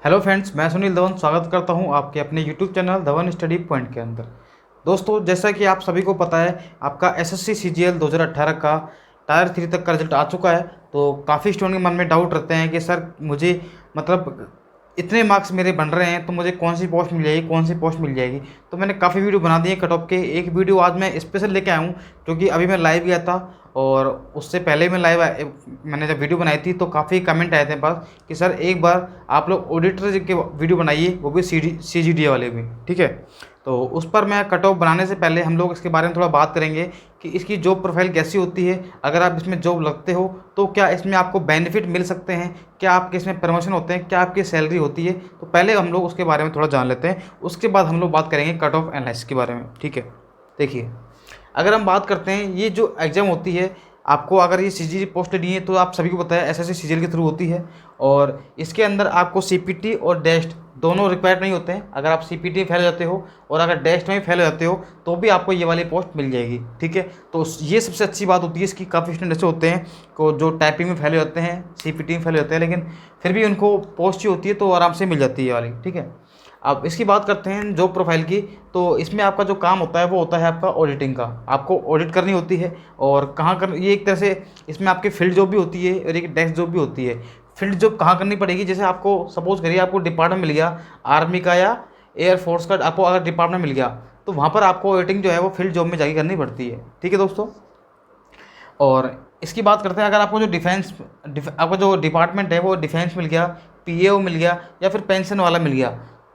Hello friends, मैं सुनील धवन स्वागत करता हूं आपके अपने YouTube channel Dhawan study point के अंदर। दोस्तों, जैसा कि आप सभी को पता है, आपका एसएससी सीजीएल 2018 का टायर 3 तक का रिजल्ट आ चुका है। तो काफ़ी स्टूडेंट के मन में डाउट रहते हैं कि सर मुझे मतलब इतने मार्क्स मेरे बन रहे हैं तो मुझे कौन सी पोस्ट मिल जाएगी, कौन सी पोस्ट मिल जाएगी। तो मैंने काफ़ी वीडियो बना दिए कट ऑफ के। एक वीडियो आज मैं स्पेशल लेके आया हूँ क्योंकि अभी मैं लाइव गया था और उससे पहले मैं मैंने जब वीडियो बनाई थी तो काफ़ी कमेंट आए थे पास कि सर एक बार आप लोग ऑडिटर के वीडियो बनाइए, वो भी CGDA वाले भी। ठीक है, तो उस पर मैं कट ऑफ बनाने से पहले हम लोग इसके बारे में थोड़ा बात करेंगे कि इसकी जॉब प्रोफाइल कैसी होती है। अगर आप इसमें जॉब लगते हो तो क्या इसमें आपको बेनिफिट मिल सकते हैं, क्या आपके इसमें प्रमोशन होते हैं, क्या आपकी सैलरी होती है। तो पहले हम लोग उसके बारे में थोड़ा जान लेते हैं, उसके बाद हम लोग बात करेंगे कट ऑफ एनालिसिस के बारे में। ठीक है, देखिए, अगर हम बात करते हैं ये जो एग्ज़ाम होती है, आपको अगर ये CGD पोस्ट दी है तो आप सभी को पता है SSC CGL के थ्रू होती है। और इसके अंदर आपको CPT और डेस्ट दोनों रिक्वायर्ड नहीं होते हैं। अगर आप CPT में फेल हो जाते हो और अगर डेस्ट में फेल हो जाते हो तो भी आपको ये वाली पोस्ट मिल जाएगी। ठीक है, तो ये सबसे अच्छी बात होती है इसकी। काफ़ी स्टूडेंट ऐसे होते हैं को जो टाइपिंग में फेल हो जाते हैं, CPT में फेल हो जाते हैं, लेकिन फिर भी उनको पोस्ट ही होती है तो आराम से मिल जाती है ये वाली। ठीक है, अब इसकी बात करते हैं जॉब प्रोफाइल की। तो इसमें आपका जो काम होता है वो होता है आपका ऑडिटिंग का। आपको ऑडिट करनी होती है और कहाँ कर, ये एक तरह से इसमें आपकी फील्ड जॉब भी होती है और एक डेस्क जॉब भी होती है। फील्ड जॉब कहाँ करनी पड़ेगी, जैसे आपको सपोज करिए आपको डिपार्टमेंट मिल गया आर्मी का या एयरफोर्स का, आपको अगर डिपार्टमेंट मिल गया तो वहाँ पर आपको ऑडिटिंग जो है वो फील्ड जॉब में जाके करनी पड़ती है। ठीक है दोस्तों, और इसकी बात करते हैं, अगर आपको जो आपका जो डिपार्टमेंट है वो डिफेंस मिल गया, PAO मिल गया या फिर पेंशन वाला मिल गया,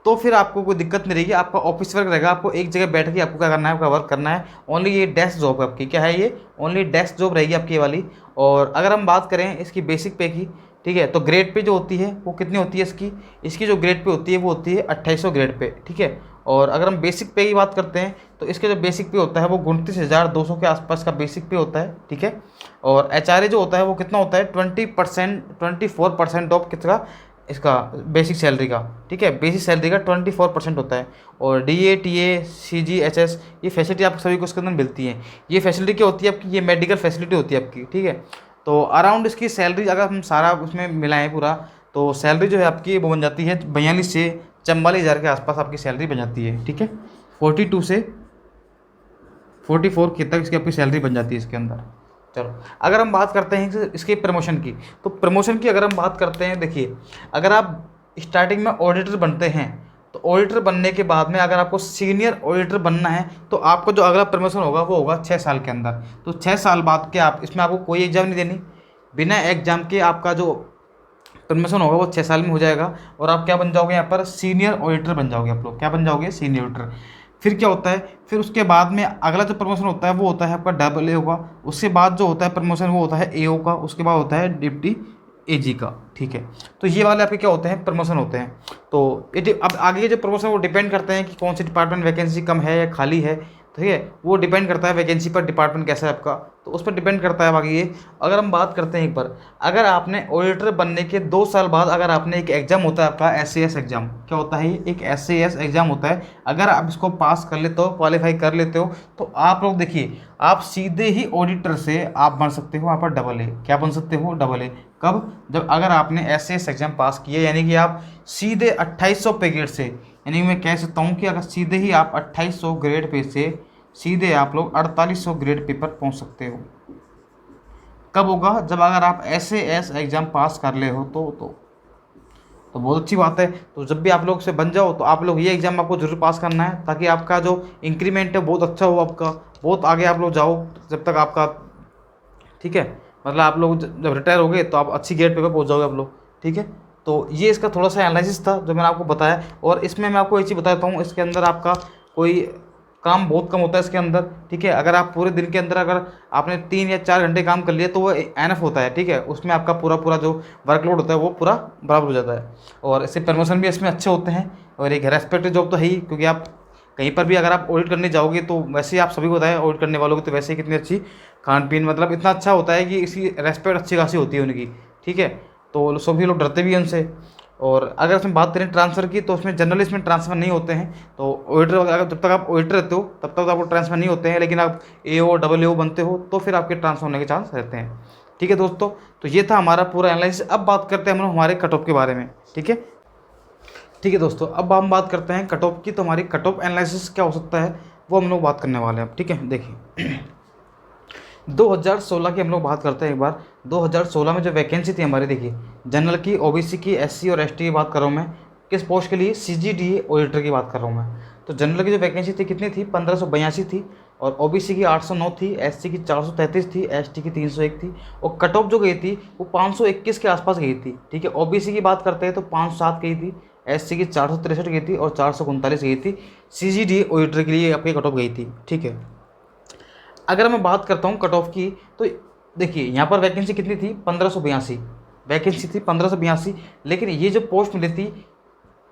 तो फिर आपको कोई दिक्कत नहीं रहेगी। आपका ऑफिस वर्क रहेगा, आपको एक जगह बैठ के आपको क्या करना है, आपका वर्क करना है। ओनली ये डेस्क जॉब है आपकी, क्या है ये, ओनली डेस्क जॉब रहेगी आपकी ये वाली। और अगर हम बात करें इसकी बेसिक पे की, ठीक है, तो ग्रेड पे जो होती है वो कितनी होती है इसकी जो ग्रेड पे होती है वो होती है 2800 ग्रेड पे। ठीक है, और अगर हम बेसिक पे की बात करते हैं तो इसके जो बेसिक पे होता है वो 29,200 के आसपास का बेसिक पे होता है। ठीक है, और HRA जो होता है वो कितना होता है 24% ऑफ किसका, इसका बेसिक सैलरी का। ठीक है, बेसिक सैलरी का 24% होता है। और DA TA CGHS ये फैसिलिटी आप सभी को इसके अंदर मिलती है। ये फैसिलिटी क्या होती है आपकी, ये मेडिकल फैसिलिटी होती है आपकी। ठीक है, तो अराउंड इसकी सैलरी अगर हम सारा उसमें मिलाएं पूरा, तो सैलरी जो है आपकी वो बन जाती है 42 से 44,000 के आसपास आपकी सैलरी बन जाती है। ठीक है, 42 से 44 के तक इसकी आपकी सैलरी बन जाती है इसके अंदर। चलो, अगर हम बात करते हैं इसके प्रमोशन की, तो प्रमोशन की अगर हम बात करते हैं, देखिए, अगर आप स्टार्टिंग में ऑडिटर बनते हैं तो ऑडिटर बनने के बाद में अगर आपको सीनियर ऑडिटर बनना है तो आपको जो अगला प्रमोशन होगा वो होगा 6 साल के अंदर। तो 6 साल बाद के आप इसमें आपको कोई एग्ज़ाम नहीं देनी, बिना एग्ज़ाम के आपका जो प्रमोशन होगा वो 6 साल में हो जाएगा और आप क्या बन जाओगे, यहाँ पर सीनियर ऑडिटर बन जाओगे। आप लोग क्या बन जाओगे, सीनियर ऑडिटर। फिर क्या होता है, फिर उसके बाद में अगला जो प्रमोशन होता है वो होता है आपका AA का। उसके बाद जो होता है प्रमोशन वो होता है AO का, उसके बाद होता है डिप्टी AG का। ठीक है, तो ये वाले आपके क्या होते हैं, प्रमोशन होते हैं। तो ये अब आगे के जो प्रमोशन वो डिपेंड करते हैं कि कौन सी डिपार्टमेंट वैकेंसी कम है या खाली है। ठीक है, वो डिपेंड करता है वैकेंसी पर, डिपार्टमेंट कैसा है आपका, तो उस पर डिपेंड करता है। बाकी ये अगर हम बात करते हैं एक बार, अगर आपने ऑडिटर बनने के 2 साल बाद अगर आपने एक एग्ज़ाम होता है आपका SAS एग्ज़ाम, क्या होता है ये, एक SAS एग्ज़ाम होता है। अगर आप इसको पास कर लेते हो, क्वालिफाई कर लेते हो, तो आप लोग देखिए आप सीधे ही ऑडिटर से आप बन सकते हो वहाँ पर AA। क्या बन सकते हो, AA। कब, जब अगर आपने SAS एग्ज़ाम पास किया, यानी कि आप सीधे 2800 पे ग्रेड से, यानी मैं कह सकता हूँ कि अगर सीधे ही आप 2800 ग्रेड पे से सीधे आप लोग 4800 ग्रेड पे पर पहुँच सकते हो। कब होगा, जब अगर आप SAS एग्ज़ाम पास कर ले हो तो बहुत अच्छी बात है। तो जब भी आप लोग से बन जाओ तो आप लोग ये एग्ज़ाम आपको जरूर पास करना है, ताकि आपका जो इंक्रीमेंट है बहुत अच्छा हो, आपका बहुत आगे आप लोग जाओ जब तक आपका। ठीक है, मतलब आप लोग जब रिटायर हो गए तो आप अच्छी ग्रेड पे पहुँच जाओगे आप लोग। ठीक है, तो ये इसका थोड़ा सा एनालिसिस था जो मैंने आपको बताया। और इसमें मैं आपको एक चीज़ बताता हूँ, इसके अंदर आपका कोई काम बहुत कम होता है इसके अंदर। ठीक है, अगर आप पूरे दिन के अंदर अगर आपने 3 या 4 घंटे काम कर लिया तो वो एनफ होता है। ठीक है, उसमें आपका पूरा जो वर्कलोड होता है वो पूरा बराबर हो जाता है। और इससे प्रमोशन भी इसमें अच्छे होते हैं और एक रेस्पेक्टेड जॉब तो है ही, क्योंकि आप कहीं पर भी अगर आप ऑडिट करने जाओगे तो वैसे ही आप सभी को बताएं, ऑडिट करने वालों की तो वैसे ही कितनी अच्छी खान पीन, मतलब इतना अच्छा होता है कि इसकी रेस्पेक्ट अच्छी खासी होती है उनकी। ठीक है, तो सभी लोग डरते भी हैं उनसे। और अगर इसमें बात करें ट्रांसफ़र की, तो उसमें जनरली इसमें ट्रांसफ़र नहीं होते हैं। तो ऑडिटर अगर जब तक आप ऑडिटर रहते हो तब तक आपको ट्रांसफ़र नहीं होते हैं, लेकिन आप AO AA बनते हो तो फिर आपके ट्रांसफ़र होने के चांस रहते हैं। ठीक है दोस्तों, तो ये था हमारा पूरा एनालिसिस। अब बात करते हैं हम लोग हमारे कट ऑफ के बारे में। ठीक है, ठीक है दोस्तों, अब हम बात करते हैं कट ऑफ की। तो हमारी कट ऑफ एनालिसिस क्या हो सकता है वो हम लोग बात करने वाले हैं अब। ठीक है, देखिए 2016 की हम लोग बात करते हैं एक बार। 2016 में जो वैकेंसी थी हमारी, देखिए जनरल की, ओबीसी की, एससी और एसटी की बात कर रहा हूँ मैं। किस पोस्ट के लिए? सीजीडीए ऑडिटर की बात कर रहा हूँ मैं। तो जनरल की जो वैकेंसी थी कितनी थी? 1582 थी। और ओबीसी की 809 थी, एससी की 433 थी, एसटी की 301 थी। और कट ऑफ जो गई थी वो 521 के आसपास गई थी। ठीक है, ओबीसी की बात करते हैं तो 507 गई थी, एससी की 463 गई थी और 439 गई थी। सीजीडीए ऑडिटर के लिए आपकी कट ऑफ गई थी। ठीक है, अगर मैं बात करता हूँ कट ऑफ की, तो देखिए यहाँ पर वैकेंसी कितनी थी? 1582 वैकेंसी थी, 1582। लेकिन ये जो पोस्ट मिली थी,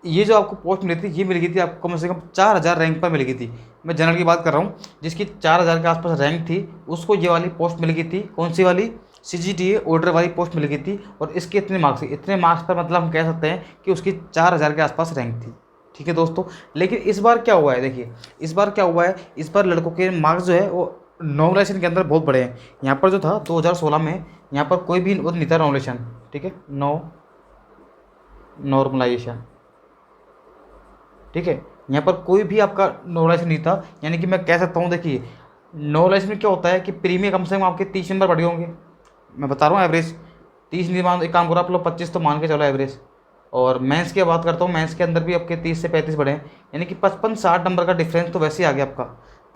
ये जो आपको पोस्ट मिली थी, ये मिल गई थी आपको कम से कम 4000 रैंक पर मिल गई थी। मैं जनरल की बात कर रहा हूँ, जिसकी 4000 के आसपास रैंक थी, उसको ये वाली पोस्ट मिल गई थी। कौन सी वाली? सीजीडीए ऑर्डर वाली पोस्ट मिल गई थी। और इसके इतने मार्क्स, इतने मार्क्स पर मतलब हम कह सकते हैं कि उसकी 4000 के आसपास रैंक थी। ठीक है दोस्तों, लेकिन इस बार क्या हुआ है? देखिए इस बार क्या हुआ है, इस बार लड़कों के मार्क्स जो है वो नॉमिनेशन के अंदर बहुत बड़े हैं। यहाँ पर जो था 2016 में, यहाँ पर कोई भी वो नहीं था नॉमिनेशन। ठीक है, नॉर्मलाइजेशन। ठीक है, यहाँ पर कोई भी आपका नॉमिनेशन नहीं था। यानी कि मैं कह सकता हूँ, देखिए नॉमिनेशन में क्या होता है कि प्रीमियम कम से कम आपके 30 नंबर बढ़ गए होंगे। मैं बता रहा हूँ एवरेज 30 नहीं, मान एक काम करो आप लोग 25 तो मान के चलो एवरेज। और मेंस की बात करता हूँ, मेंस के अंदर भी आपके 30 से 35 बढ़े हैं। यानी कि 55-60 नंबर का डिफरेंस तो वैसे ही आ गया आपका।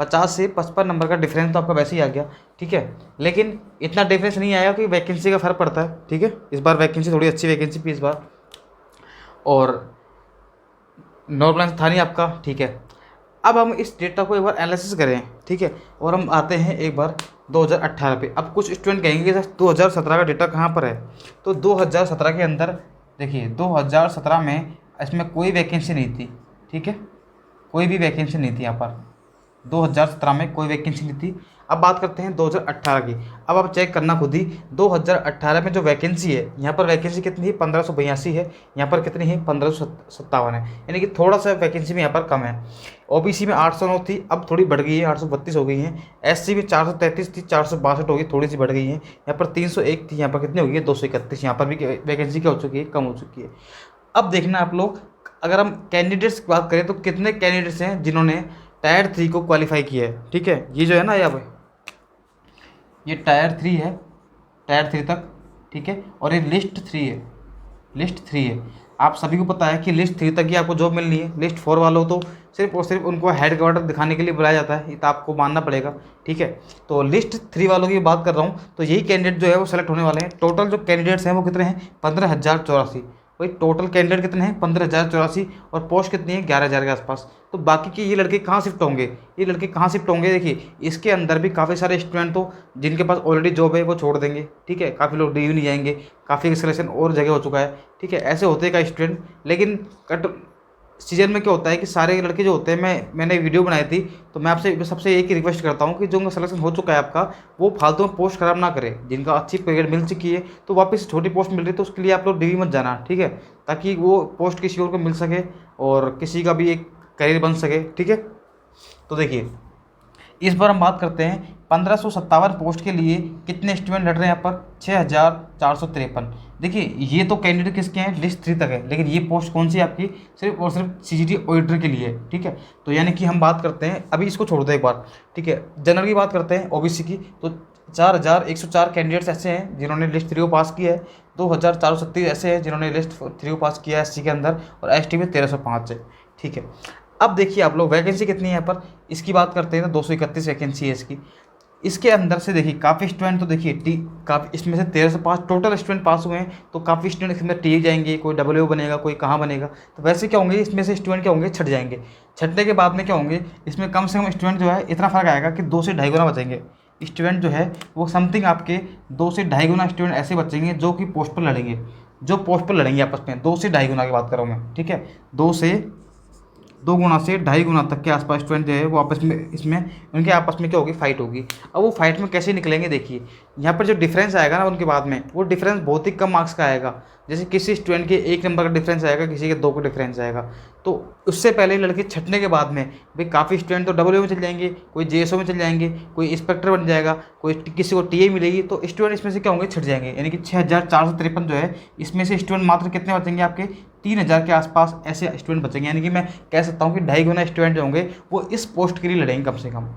50 से 55 नंबर का डिफरेंस तो आपका वैसे ही आ गया। ठीक है, लेकिन इतना डिफरेंस नहीं आया कि वैकेंसी का फ़र्क पड़ता है। ठीक है, इस बार वैकेंसी थोड़ी अच्छी वैकेंसी थी इस बार, और नॉर्मल था नहीं आपका। ठीक है, अब हम इस डेटा को एक बार एनालिसिस करें। ठीक है, और हम आते हैं एक बार 2018 पे। अब कुछ स्टूडेंट कहेंगे कि 2017 का डेटा कहाँ पर है? तो 2017 के अंदर देखिए 2017 में इसमें कोई वैकेंसी नहीं थी। ठीक है, कोई भी वैकेंसी नहीं थी यहाँ पर। 2017 में कोई वैकेंसी नहीं थी। अब बात करते हैं 2018 की। अब आप चेक करना खुद ही, 2018 में जो वैकेंसी है, यहाँ पर वैकेंसी कितनी है? 1582 है। यहाँ पर कितनी है? 1557 है। यानी कि थोड़ा सा वैकेंसी में यहाँ पर कम है। ओबीसी में 809 थी, अब थोड़ी बढ़ गई है, 832 हो गई है। एससी में 433 थी, 462 हो गई, थोड़ी सी बढ़ गई है। यहाँ पर 301 थी, यहाँ पर कितनी हो गई है? 231। यहाँ पर भी वैकेंसी क्या हो चुकी है? कम हो चुकी है। अब देखना आप लोग, अगर हम कैंडिडेट्स की बात करें तो कितने कैंडिडेट्स हैं जिन्होंने टायर 3 को क्वालिफाई किया है। ठीक है, ये जो है ना, यहाँ पे ये टायर 3 है, टायर 3 तक। ठीक है, और ये लिस्ट 3 है, लिस्ट 3 है। आप सभी को पता है कि लिस्ट 3 तक ही आपको जॉब मिलनी है। लिस्ट 4 वालों तो सिर्फ और सिर्फ उनको हेड क्वार्टर दिखाने के लिए बुलाया जाता है, ये तो आपको मानना पड़ेगा। ठीक है, तो लिस्ट 3 वालों की बात कर रहा हूँ, तो यही कैंडिडेट जो है वो सेलेक्ट होने वाले हैं। टोटल जो कैंडिडेट्स हैं वो कितने हैं? 15,084। भाई टोटल कैंडिडेट कितने हैं? 15,084। और पोस्ट कितनी है? 11,000 के आसपास। तो बाकी के ये लड़के कहाँ शिफ्ट होंगे? ये लड़के कहाँ शिफ्ट होंगे? देखिए इसके अंदर भी काफ़ी सारे स्टूडेंट तो जिनके पास ऑलरेडी जॉब है वो छोड़ देंगे। ठीक है, काफ़ी लोग डीयू नहीं जाएंगे, काफ़ी का सिलेक्शन और जगह हो चुका है। ठीक है, ऐसे होते हैं का स्टूडेंट। लेकिन कट सीजन में क्या होता है कि सारे लड़के जो होते हैं, मैंने वीडियो बनाई थी, तो मैं आपसे सबसे एक ही रिक्वेस्ट करता हूँ कि जो उनका सिलेक्शन हो चुका है आपका, वो फालतू में पोस्ट खराब ना करें। जिनका अच्छी पेड मिल चुकी है तो वापस छोटी पोस्ट मिल रही है तो उसके लिए आप लोग डीवी मत जाना। ठीक है, ताकि वो पोस्ट किसी और को मिल सके और किसी का भी एक करियर बन सके। ठीक है, तो देखिए इस बार हम बात करते हैं 1557 पोस्ट के लिए कितने स्टूडेंट लड़ रहे हैं यहाँ पर? 6,453। देखिए ये तो कैंडिडेट किसके हैं? लिस्ट 3 तक है, लेकिन ये पोस्ट कौन सी है आपकी? सिर्फ और सिर्फ सीजीडी ऑडिटर के लिए। ठीक है, तो यानी कि हम बात करते हैं, अभी इसको छोड़ दो एक बार। ठीक है, जनरल की बात करते हैं, ओबीसी की। तो 4,104 कैंडिडेट्स ऐसे हैं जिन्होंने लिस्ट 3 को पास किया है। 2,437 ऐसे हैं जिन्होंने लिस्ट 3 को पास किया है एससी के अंदर, और एसटी में 1305 है। ठीक है, अब देखिए आप लोग वैकेंसी कितनी है यहाँ पर, इसकी बात करते हैं तो 231 वैकेंसी है इसकी। इसके अंदर से देखिए काफ़ी स्टूडेंट तो देखिए काफ़ी, इसमें से 1305 टोटल स्टूडेंट पास हुए हैं। तो काफ़ी स्टूडेंट इसमें टी जाएंगे, कोई डब्ल्यू बनेगा, कोई कहाँ बनेगा। तो वैसे क्या होंगे, इसमें से स्टूडेंट क्या होंगे? छट जाएंगे। छटने के बाद में क्या होंगे, इसमें कम से कम स्टूडेंट जो है इतना फ़र्क आएगा कि 2 से ढाई गुना बचेंगे। स्टूडेंट जो है वो समथिंग आपके 2 से ढाई गुना स्टूडेंट ऐसे बचेंगे जो कि पोस्ट पर लड़ेंगे, जो पोस्ट पर लड़ेंगे आपस में। 2 से ढाई गुना की बात कर रहा हूँ मैं। ठीक है, 2 गुना से ढाई गुना तक के आसपास स्टूडेंट जो है वो आपस में, इसमें उनके आपस में क्या होगी? फाइट होगी। अब वो फाइट में कैसे निकलेंगे? देखिए यहाँ पर जो डिफरेंस आएगा ना उनके बाद में, वो डिफरेंस बहुत ही कम मार्क्स का आएगा। जैसे किसी स्टूडेंट के 1 नंबर का डिफरेंस आएगा, किसी के 2 का डिफरेंस आएगा। तो उससे पहले लड़के छटने के बाद में भाई काफ़ी स्टूडेंट तो डब्ल्यू में चल जाएंगे, कोई जेएसओ में चल जाएंगे, कोई इंस्पेक्टर बन जाएगा, कोई किसी को टीए मिलेगी। तो स्टूडेंट इसमें से क्या होंगे? छट जाएंगे। यानी कि 6,453 जो है, इसमें से स्टूडेंट मात्र कितने बचेंगे आपके? 3000 के आसपास ऐसे स्टूडेंट बचेंगे। यानी कि मैं कह सकता हूँ कि 2.5 गुना स्टूडेंट जो होंगे वो इस पोस्ट के लिए लड़ेंगे कम से कम।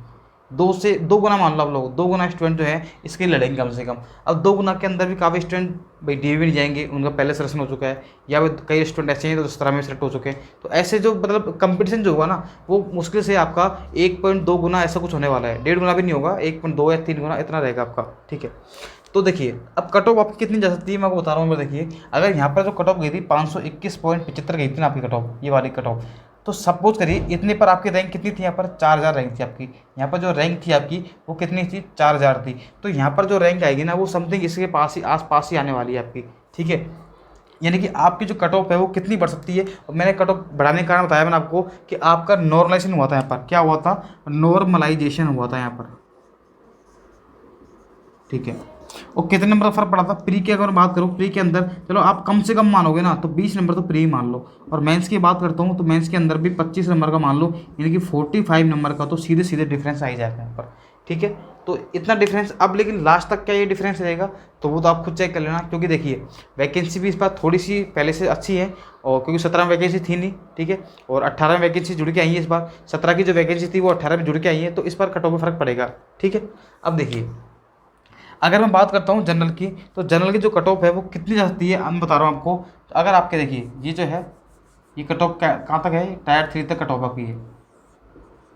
2 गुना मान लो आप लोग, 2 गुना स्टूडेंट जो है इसके लिए लड़ेंगे कम से कम। अब 2 गुना के अंदर भी काफ़ी स्टूडेंट भाई डी नहीं जाएंगे, उनका पहले सिलेक्शन हो चुका है, या फिर कई स्टूडेंट ऐसे हैं तो 17 में सेलेक्ट हो चुके हैं। तो ऐसे जो मतलब कंपटीशन जो होगा ना वो मुश्किल से आपका 1.2 गुना ऐसा कुछ होने वाला है, 1.5 गुना भी नहीं होगा, 1.2 या 3 गुना इतना रहेगा आपका। ठीक है, तो देखिए अब कट ऑफ आपकी कितनी जा सकती है मैं आपको बता रहा हूँ। देखिए अगर यहाँ पर जो कट ऑफ गई थी 521.75 गई थी ना आपकी कट ऑफ, ये वाली कट ऑफ, तो सपोज करिए इतने पर आपकी रैंक कितनी थी, यहाँ पर 4000 रैंक थी आपकी। यहाँ पर जो रैंक थी आपकी वो कितनी थी, 4000 थी। तो यहाँ पर जो रैंक आएगी ना वो समथिंग इसके पास ही आस पास ही आने वाली है आपकी। ठीक है, यानी कि आपकी जो कट ऑफ है वो कितनी बढ़ सकती है। और मैंने कट ऑफ बढ़ाने का कारण बताया मैंने आपको कि आपका नॉर्मलाइजेशन हुआ था, यहाँ पर क्या हुआ था, नॉर्मलाइजेशन हुआ था यहाँ पर। ठीक है, और कितने नंबर का फर्क पड़ा था प्री की अगर बात करूँ, प्री के अंदर चलो आप कम से कम मानोगे ना तो 20 नंबर तो प्री मान लो। और मेंस की बात करता हूँ तो मेंस के अंदर भी 25 नंबर का मान लो, यानी कि 45 नंबर का तो सीधे सीधे डिफरेंस आ ही जाएगा यहाँ पर। ठीक है, तो इतना डिफरेंस। अब लेकिन लास्ट तक क्या ये डिफरेंस रहेगा तो वो तो आप खुद चेक कर लेना, क्योंकि देखिए वैकेंसी भी इस बार थोड़ी सी पहले से अच्छी है, और क्योंकि 17 में वैकेंसी थी नहीं। ठीक है, और 18 में वैकेंसी जुड़ के आई है इस बार, 17 की जो वैकेंसी थी वो 18 में जुड़ के आई है, तो इस बार कट ऑफ में फर्क पड़ेगा। ठीक है, अब देखिए अगर मैं बात करता हूँ जनरल की, तो जनरल की जो कट ऑफ है वो कितनी जा सकती है मैं बता रहा हूँ आपको। अगर आपके देखिए ये जो है ये कट ऑफ कहाँ तक है, टायर 3 तक कट ऑफ आपकी है।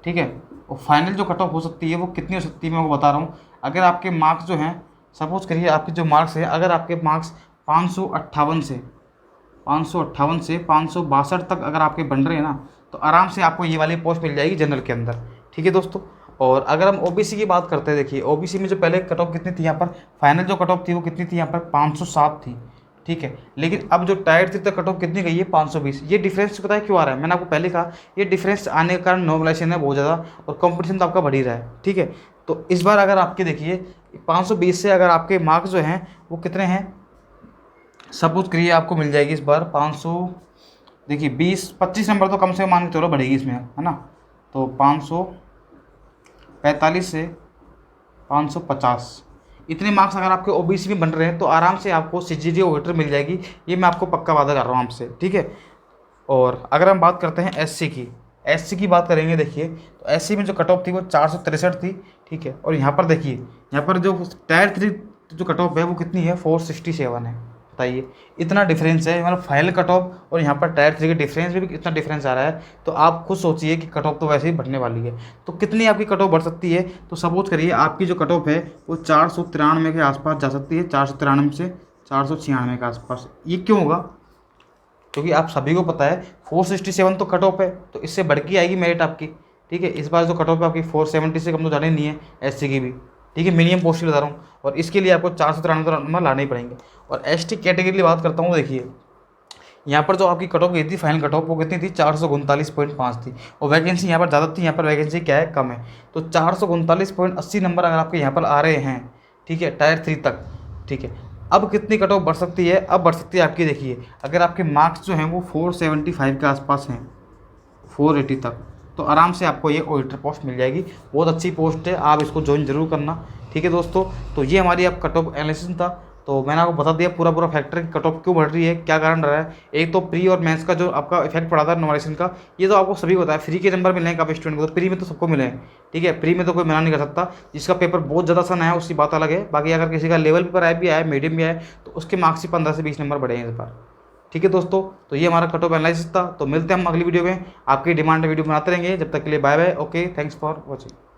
ठीक है, और फाइनल जो कट ऑफ हो सकती है वो कितनी हो सकती है मैं आपको बता रहा हूँ। अगर आपके मार्क्स जो हैं, सपोज करिए आपके जो मार्क्स है, अगर आपके मार्क्स 558 से 562 तक अगर आपके बन रहे हैं ना, तो आराम से आपको ये वाली पोस्ट मिल जाएगी जनरल के अंदर। ठीक है दोस्तों, और अगर हम ओबीसी की बात करते हैं, देखिए ओबीसी में जो पहले कट ऑफ कितनी थी यहाँ पर, फाइनल जो कट ऑफ थी वो कितनी थी यहाँ पर 507 थी। ठीक है, लेकिन अब जो टायर 3 तक कट ऑफ कितनी गई है 520। ये डिफरेंस पता है क्यों आ रहा है, मैंने आपको पहले कहा ये डिफरेंस आने के कारण नॉर्मलाइजेशन है बहुत ज़्यादा, और कंपटीशन तो आपका बढ़ ही रहा है। ठीक है, तो इस बार अगर आपके देखिए 520 से अगर आपके मार्क्स जो हैं वो कितने हैं, सपोज करिए आपको मिल जाएगी इस बार 500, देखिए 20-25 नंबर तो कम से कम मान के चलो बढ़ेगी इसमें, है ना। तो 545 से 550 इतने मार्क्स अगर आपके ओबीसी में बन रहे हैं तो आराम से आपको सीजीडी ऑडिटर मिल जाएगी, ये मैं आपको पक्का वादा कर रहा हूँ आपसे। ठीक है, और अगर हम बात करते हैं एससी की बात करेंगे, देखिए तो एससी में जो कट ऑफ थी वो 463 थी। ठीक है, और यहाँ पर देखिए यहाँ पर जो टायर 3 जो कट ऑफ है वो कितनी है 467 है। बताइए इतना डिफरेंस है, मतलब फाइनल कट ऑफ और यहाँ पर टायर 3 के डिफरेंस में भी इतना डिफरेंस आ रहा है, तो आप खुद सोचिए कि कट ऑफ तो वैसे ही बढ़ने वाली है। तो कितनी आपकी कट ऑफ बढ़ सकती है, तो सपोज करिए आपकी जो कट ऑफ है वो 493 के आसपास जा सकती है, 493 से 496 के आसपास। ये क्यों होगा, क्योंकि आप सभी को पता है 467 तो कट ऑफ है, तो इससे बढ़ के आएगी मेरिट आपकी। ठीक है, इस बार जो कट ऑफ है आपकी 470 से कम तो जाने नहीं है एससी की भी। ठीक है, मिनिमम पोस्ट बता रहा हूँ, और इसके लिए आपको 493 नंबर लाने ही पड़ेंगे। और एसटी कैटेगरी की बात करता हूँ, देखिए यहाँ पर जो आपकी कट ऑफ गई थी फाइनल कट ऑफ वो कितनी थी 439.5 थी, और वैकेंसी यहाँ पर ज़्यादा थी, यहाँ पर वैकेंसी क्या है कम है। तो 439.80 नंबर अगर आपके यहाँ पर आ रहे हैं, ठीक है, टायर 3 तक। ठीक है, अब कितनी कट ऑफ बढ़ सकती है, अब बढ़ सकती है आपकी, देखिए अगर आपके मार्क्स जो हैं वो 475 के आसपास हैं, 480 तक, तो आराम से आपको ये ऑडिटर पोस्ट मिल जाएगी। बहुत अच्छी पोस्ट है, आप इसको ज्वाइन जरूर करना। ठीक है दोस्तों, तो ये हमारी अब कट ऑफ एनालिसिस था। तो मैंने आपको बता दिया पूरा फैक्टर की कट ऑफ क्यों बढ़ रही है, क्या कारण रहा है। एक तो प्री और मेंस का जो आपका इफेक्ट पड़ा था नॉर्मलाइजेशन का, ये तो आपको सभी को पता है। फ्री के नंबर मिले हैं काफ़ी स्टूडेंट को, तो प्री में तो सबको मिले हैं। ठीक है, प्री में तो कोई मना नहीं कर सकता, जिसका पेपर बहुत ज़्यादा आसान है उसकी बात अलग है। बाकी अगर किसी का लेवल पेपर आया भी आया, मीडियम भी आया, तो उसके मार्क्स ही 15 से 20 नंबर बढ़े हैं इस बार। ठीक है दोस्तों, तो ये हमारा कट ऑफ एनालिसिस था। तो मिलते हैं हम अगली वीडियो में, आपकी डिमांड वीडियो बनाते रहेंगे। जब तक के लिए bye bye, okay, thanks for watching.